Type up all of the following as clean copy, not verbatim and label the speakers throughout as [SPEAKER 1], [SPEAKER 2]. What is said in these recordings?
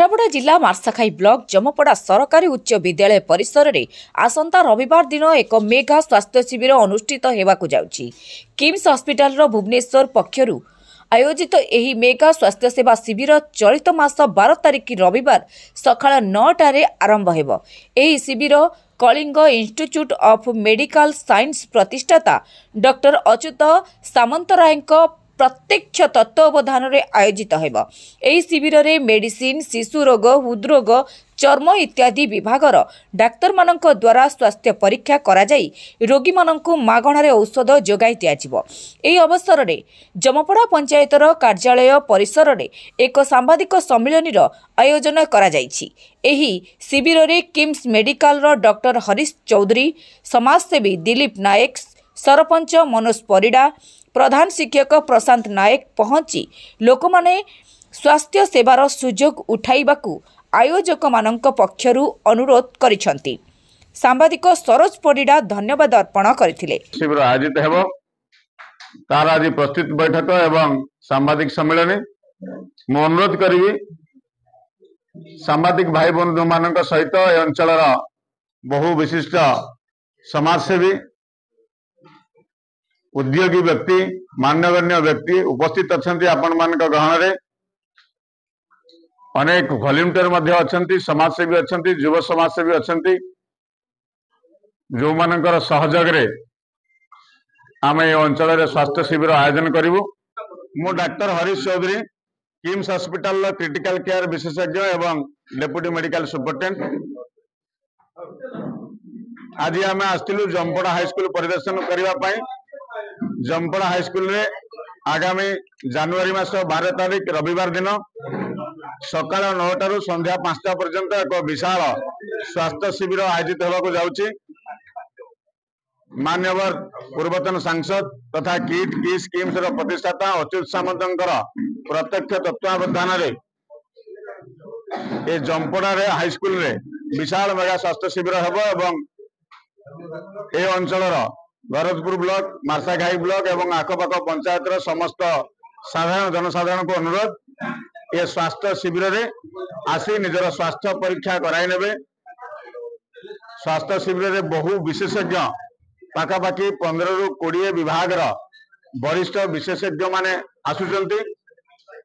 [SPEAKER 1] केन्द्रापड़ा जिला मार्साखाई ब्लॉक जमपड़ा सरकारी उच्च विद्यालय परिसर में आसंता रविवार दिन एक मेगा स्वास्थ्य शिविर अनुष्ठित होगाकू जाउछि। किम्स हॉस्पिटल भुवनेश्वर पक्षरु आयोजित एही मेगा स्वास्थ्य सेवा शिविर चलित मास 12 तारिख रविवार सकाळ 9टारे आरंभ हेबो। एही शिविर Kalinga institute of medical science प्रतिष्ठाता डॉक्टर अच्युत सामंतराय प्रत्यक्ष तत्वावधान आयोजित होगा। यह शिविर में मेडिसिन शिशु रोग हृदरोग चर्म इत्यादि विभागर डाक्तर मानक द्वारा स्वास्थ्य परीक्षा करा जाई रोगी मानकु मागणारे औषध जोगाई दियाजिवो। एही अवसर में जमपड़ा पंचायतर कार्यालय परिसर में एक सांबादिक सम्मेलन आयोजन करा जाइछि। एही शिविर में किम्स मेडिकल डॉक्टर हरीश चौधरी, समाजसेवी दिलीप नायक, सरपंच मनोज परिडा, प्रधान शिक्षक प्रशांत नायक पहुंची लोक माने स्वास्थ्य सेवार सुजोग उठाइबाकू आयोजक मानक पक्षरु अनुरोध करिसंती। सांबादिक सरोज परिडा धन्यवाद अर्पण करथिले।
[SPEAKER 2] शिविर आयोजित हेबो तार आज प्रस्तुत बैठक एवं सांबादिक सम्मेलन मु अनुरोध करिवि सांबादिक भाई बंधु मानक सहित ए अंचलर बहु विशिष्ट समाजसेवी उद्योगी व्यक्ति मान्यगण्य व्यक्ति उपस्थित अच्छा आपण मान गहन रे अनेक वॉलंटियर मध्य अच्छा समाजसेवी अच्छा युव समाजसेवी अच्छा जो मानकर सहयोग रे आम ए अंचल स्वास्थ्य शिविर आयोजन करूँ। मु doctor Harish Chaudhary KIMS hospital critical care विशेषज्ञ एवं डेप्यूटी मेडिकल सुपरिटेडेंट। आज आम आसलु जमपड़ा हाईस्कूल परिदर्शन करने। जमपड़ा हाईस्कूल रे आगामी जनवरी मास 12 तारिख रविवार दिन सकाळ 9टारू संध्या 5टा पर्यंत एक विशाल स्वास्थ्य शिविर आयोजित होगाकू जाउछि। मान्यवर पूर्वतन सांसद तथा किट की स्कीम्स प्रतिष्ठाता अच्युत सामंतंकर प्रत्यक्ष तत्वावधान रे ए जमपड़ा रे हाईस्कूल रे विशाल मेगा स्वास्थ्य शिविर हेबो एवं ए अंचलर गरजपुर ब्लॉक मार्साघाई ब्लॉक एवं आखपाख पंचायत समस्त साधारण जनसाधारण को अनुरोध ये स्वास्थ्य शिविर रे आसी निजर स्वास्थ्य परीक्षा कराई नेबे। स्वास्थ्य शिविर रे बहु विशेषज्ञ पाखापाखि 15 ରୁ 20 विभाग वरिष्ठ विशेषज्ञ माने आसुचंती।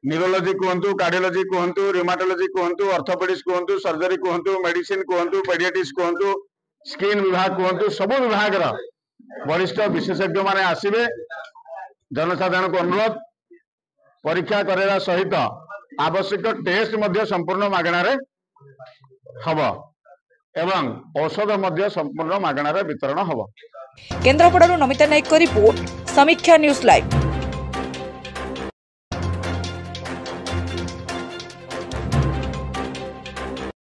[SPEAKER 2] न्यूरोलॉजी कहतु, कार्डियोलॉजी कहतु, रिमाटोलॉजी कहतु, ऑर्थोपेडिक्स कहतु, सर्जरी कहतु, मेडिसिन कहतु, पेडियाट्रिक्स कहतु, स्किन विभाग कहतु, सब विभाग वरिष्ठ विशेषज्ञ माने आसिबे। जनसाधारण को अनुरोध परीक्षा करने सहित आवश्यक टेस्ट मध्य संपूर्ण मागणारे हबो एवं औषध मध्य संपूर्ण मागणारे वितरण हबो।
[SPEAKER 1] केन्द्रापड़ारू नमिता नायक रिपोर्ट समीक्षा न्यूज लाइव।